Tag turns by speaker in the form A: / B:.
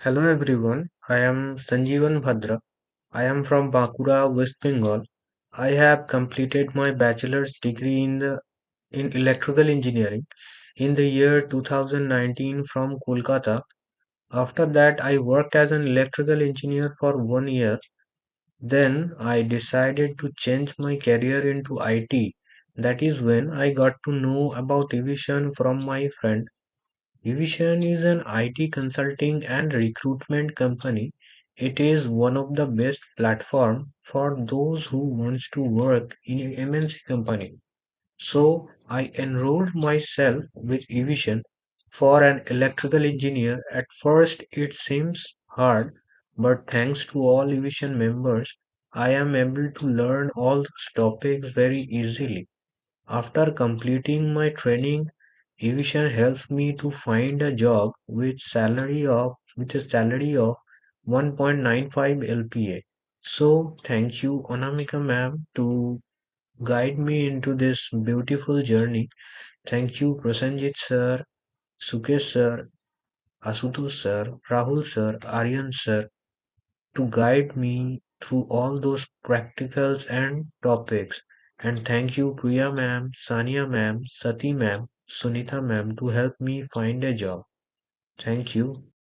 A: Hello everyone, I am Sanjiban Bhadra. I am from Bankura West Bengal. I have completed my bachelor's degree in electrical engineering in the year 2019 from Kolkata. After that, I worked as an electrical engineer for 1 year. Then I decided to change my career into IT. That is when I got to know about Evision from my friend. Evision is an IT consulting and recruitment company. It is one of the best platform for those who wants to work in an MNC company. So I enrolled myself with Evision for an electrical engineer. At first it seems hard, but thanks to all Evision members, I am able to learn all those topics very easily. After completing my training, Evision helps me to find a job with a salary of 1.95 LPA. So thank you Anamika ma'am to guide me into this beautiful journey. Thank you Prasanjit sir, Sukesh sir, Asutosh sir, Rahul sir, Aryan sir to guide me through all those practicals and topics. And thank you Priya ma'am, Sania ma'am, Sati ma'am, Sunita ma'am to help me find a job. Thank you.